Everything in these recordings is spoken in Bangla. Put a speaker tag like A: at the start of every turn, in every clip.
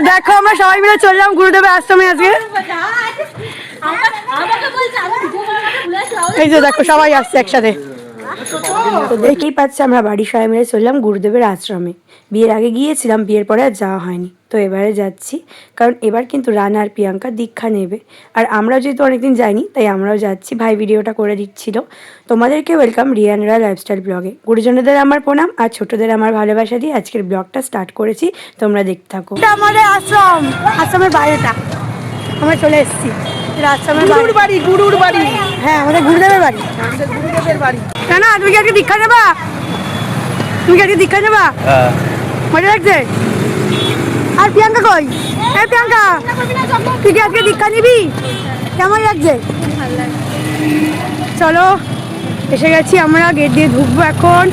A: দেখো আমরা সবাই মিলে চললাম গুরুদেবের আশ্রমে আজকে। এই যে দেখো সবাই আসছে একসাথে। তো দেখতেই পাচ্ছি আমরা বাড়ির সবাই মিলে চললাম গুরুদেবের আশ্রমে। বিয়ের আগে গিয়েছিলাম, বিয়ের পরে আর যাওয়া হয়নি, তো এবারে যাচ্ছি। কারণ এবার কিন্তু রানা আর প্রিয়াঙ্কা দীক্ষা নেবে, আর আমরাও যেহেতু অনেকদিন যাইনি তাই আমরাও যাচ্ছি। ভাই ভিডিওটা করে দিচ্ছিল। তোমাদেরকে ওয়েলকাম রিয়ানরা লাইফস্টাইল ব্লগে। গুরুজনদের আমার প্রণাম আর ছোটদের আমার ভালোবাসা দিয়ে আজকের ব্লগটা স্টার্ট করেছি, তোমরা দেখতে থাকো। এটা আমাদের আশ্রম, আশ্রমের বাইরেটা আমরা চলে এসেছি। গুরুর বাড়ি, গুরুর বাড়ি। হ্যাঁ আমাদের গুরুদেবের বাড়ি, আমাদের গুরুদেবের বাড়ি। না তুমি কি আজকে দীক্ষা নেবা? তুমি কি আজকে দীক্ষা নেবা? মজা লাগছে। আর প্রিয়াঙ্কা কই? এই প্রিয়াঙ্কা তুই কি আজকে দীক্ষা নিবি? কেমন লাগছে? চলো এসে গেছি আমরা, গেট দিয়ে ঢুকবো এখন।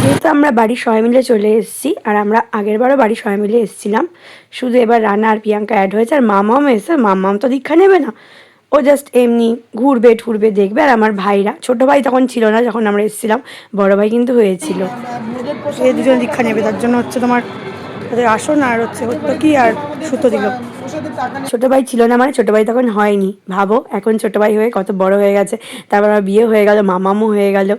A: যেহেতু আমরা বাড়ির সবাই মিলে চলে এসেছি, আর আমরা আগের বারও বাড়ির সবাই মিলে এসেছিলাম, শুধু এবার রানা আর প্রিয়াঙ্কা অ্যাড হয়েছে। আর মামাও এসে, মামাম তো দীক্ষা নেবে না, ও জাস্ট এমনি ঘুরবে ঠুরবে দেখবে। আর আমার ভাইরা, ছোট ভাই তখন ছিল না যখন আমরা এসেছিলাম, বড় ভাই কিন্তু হয়েছিল। এই দুজন দীক্ষা নেবে, তার জন্য হচ্ছে তোমার তাদের আসন আর হচ্ছে কি আর সুতো দিল। ছোট ভাই ছিল না মানে ছোট ভাই তখন হয়নি, ভাবো এখন ছোট ভাই হয়ে কত বড় হয়ে গেছে। তারপর আমার বিয়ে হয়ে গেল, মামামও হয়ে গেল।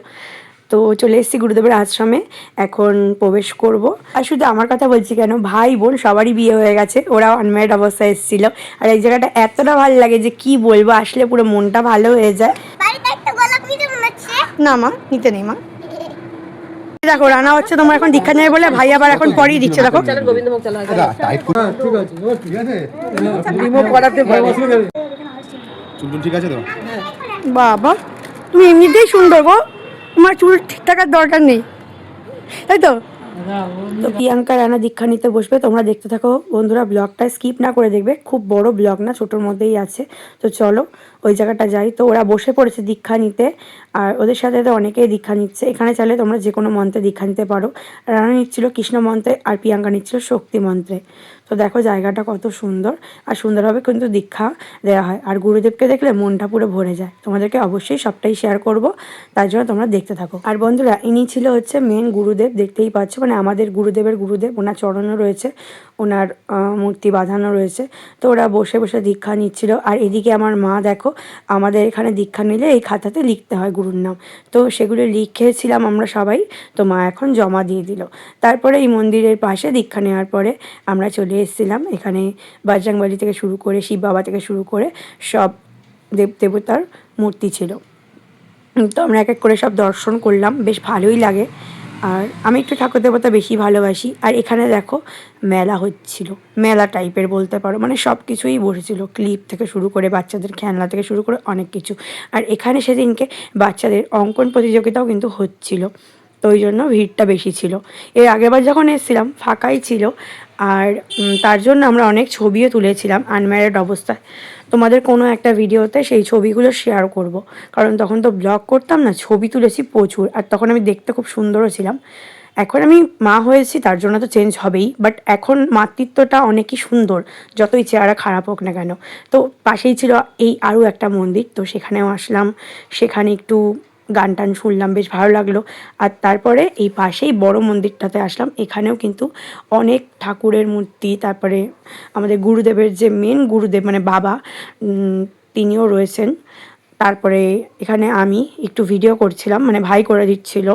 A: তো চলে এসেছি গুরুদেবের আশ্রমে, এখন প্রবেশ করব। আর শুধু আমার কথা বলছি কেন, ভাই বোন সবারই বিয়ে হয়ে গেছে, ওরাও আনম্যারিড অবস্থায় এসেছিল। আর এই জায়গাটা এতটা ভালো লাগে যে কি বলবো, আসলে পুরো মনটা ভালো হয়ে যায়। না মা নিতে নেই মা। দেখো রানা হচ্ছে তোমার এখন দীক্ষা নেবে বলে ভাই আবার এখন পরেই দিচ্ছে। দেখো বাবা তুমি এমনিতেই সুন্দর গো, তোমার চুল ঠিক থাকার দরকার নেই, তাই তো? তো প্রিয়াঙ্কা রানা দীক্ষা নিতে বসবে, তোমরা দেখতে থাকো বন্ধুরা, ব্লগটা স্কিপ না করে দেখবে। খুব বড় ব্লগ না, ছোটোর মধ্যেই আছে। তো চলো ওই জায়গাটা যাই। তো ওরা বসে পড়েছে দীক্ষা নিতে, আর ওদের সাথে তো অনেকেই দীক্ষা নিচ্ছে। এখানে চাইলে তোমরা যে কোনো মন্ত্রে দীক্ষা নিতে পারো। রানা নিচ্ছিল কৃষ্ণ মন্ত্রে আর প্রিয়াঙ্কা নিচ্ছিল শক্তি মন্ত্রে। তো দেখো জায়গাটা কত সুন্দর, আর সুন্দরভাবে কিন্তু দীক্ষা দেওয়া হয়। আর গুরুদেবকে দেখলে মনটা পুরো ভরে যায়। তোমাদেরকে অবশ্যই সবটাই শেয়ার করব, তার জন্য তোমরা দেখতে থাকো। আর বন্ধুরা ইনি ছিল হচ্ছে মেন গুরুদেব, দেখতেই পাচ্ছ, মানে আমাদের গুরুদেবের গুরুদেব। ওনার চরণও রয়েছে, ওনার মূর্তি বাঁধানো রয়েছে। তো ওরা বসে বসে দীক্ষা নিচ্ছিল। আর এদিকে আমার মা দেখো, আমাদের এখানে দীক্ষা নিলে এই খাতাতে লিখতে হয় গুরুর নাম, তো সেগুলো লিখেছিলাম আমরা সবাই। তো মা এখন জমা দিয়ে দিল। তারপরে এই মন্দিরের পাশে দীক্ষা নেওয়ার পরে আমরা চলে এসেছিলাম এখানে। বজরংবলী থেকে শুরু করে শিব বাবা থেকে শুরু করে সব দেব দেবতার মূর্তি ছিল। তো আমরা এক এক করে সব দর্শন করলাম, বেশ ভালোই লাগে। আর আমি একটু ঠাকুর দেবতা বেশি ভালোবাসি। আর এখানে দেখো মেলা হচ্ছিল, মেলা টাইপের বলতে পারো, মানে সব কিছুই বসেছিল, ক্লিপ থেকে শুরু করে বাচ্চাদের খেলনা থেকে শুরু করে অনেক কিছু। আর এখানে সেদিনকে বাচ্চাদের অঙ্কন প্রতিযোগিতাও কিন্তু হচ্ছিল, তো ওই জন্য ভিড়টা বেশি ছিল। এর আগেরবার যখন এসেছিলাম ফাঁকাই ছিল। আর তার জন্য আমরা অনেক ছবিও তুলেছিলাম আনম্যারিড অবস্থায়। তোমাদের কোনো একটা ভিডিওতে সেই ছবিগুলো শেয়ার করব, কারণ তখন তো ব্লগ করতাম না, ছবি তুলেছি প্রচুর। আর তখন আমি দেখতে খুব সুন্দরও ছিলাম। এখন আমি মা হয়েছি তার জন্য তো চেঞ্জ হবেই, বাট এখন মাতৃত্বটা অনেকই সুন্দর, যতই চেহারা খারাপ হোক না কেন। তো পাশেই ছিল এই আরও একটা মন্দির, তো সেখানেও আসলাম, সেখানে একটু গান টান শুনলাম, বেশ ভালো লাগলো। আর তারপরে এই পাশেই বড় মন্দিরটাতে আসলাম, এখানেও কিন্তু অনেক ঠাকুরের মূর্তি। তারপরে আমাদের গুরুদেবের যে মেন গুরুদেব মানে বাবা, তিনিও রয়েছেন। তারপরে এখানে আমি একটু ভিডিও করছিলাম, মানে ভাই করে দিচ্ছিল।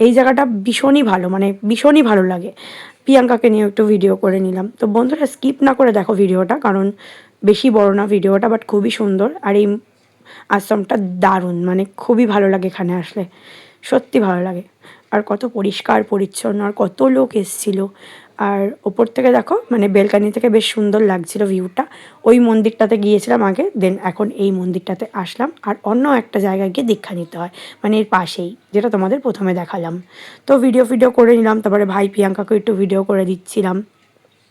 A: এই জায়গাটা ভীষণই ভালো, মানে ভীষণই ভালো লাগে। প্রিয়াঙ্কাকে নিয়ে একটু ভিডিও করে নিলাম। তো বন্ধুরা স্কিপ না করে দেখো ভিডিওটা, কারণ বেশি বড় না ভিডিওটা, বাট খুবই সুন্দর। আর এই আশ্রমটা দারুণ, মানে খুবই ভালো লাগে এখানে আসলে, সত্যি ভালো লাগে। আর কত পরিষ্কার পরিচ্ছন্ন, আর কত লোক এসেছিলো। আর ওপর থেকে দেখো মানে বেলকানি থেকে বেশ সুন্দর লাগছিল ভিউটা। ওই মন্দিরটাতে গিয়েছিলাম আগে, দেন এখন এই মন্দিরটাতে আসলাম। আর অন্য একটা জায়গায় গিয়ে দীক্ষা নিতে হয়, মানে এর পাশেই, যেটা তোমাদের প্রথমে দেখালাম। তো ভিডিও করে নিলাম, তারপরে ভাই প্রিয়াঙ্কাকে একটু ভিডিও করে দিচ্ছিলাম,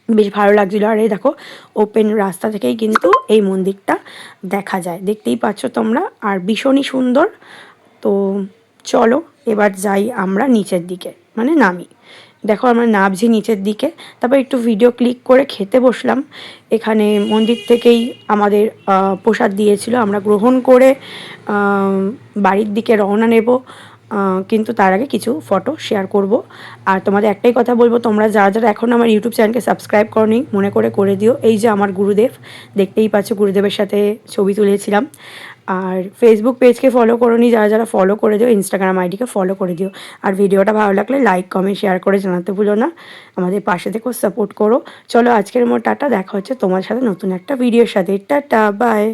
A: বেশ ভালো লাগছিলো। আর এই দেখো ওপেন রাস্তা থেকেই কিন্তু এই মন্দিরটা দেখা যায়, দেখতেই পাচ্ছ তোমরা, আর ভীষণই সুন্দর। তো চলো এবার যাই আমরা নিচের দিকে, মানে নামি। দেখো আমরা নামছি নিচের দিকে, তারপর একটু ভিডিও ক্লিক করে খেতে বসলাম। এখানে মন্দির থেকেই আমাদের প্রসাদ দিয়েছিল, আমরা গ্রহণ করে বাড়ির দিকে রওনা নেব। কিন্তু তার আগে কিছু ফটো শেয়ার করব। আর তোমাদের একটাই কথা বলবো, তোমরা যারা যারা এখন আমার ইউটিউব চ্যানেলকে সাবস্ক্রাইব করনি মনে করে দিও। এই যে আমার গুরুদেব, দেখতেই পাচ্ছ গুরুদেবের সাথে ছবি তুলেছিলাম। আর ফেসবুক পেজকে ফলো করোনি যারা যারা ফলো করে দিও, ইনস্টাগ্রাম আইডিকে ফলো করে দিও। আর ভিডিওটা ভালো লাগলে লাইক কমেন্ট শেয়ার করে জানাতে ভুলো না। আমাদের পাশে থেকেও সাপোর্ট করো। চলো আজকের মতো টাটা, দেখা হচ্ছে তোমার সাথে নতুন একটা ভিডিওর সাথে। Tata, by.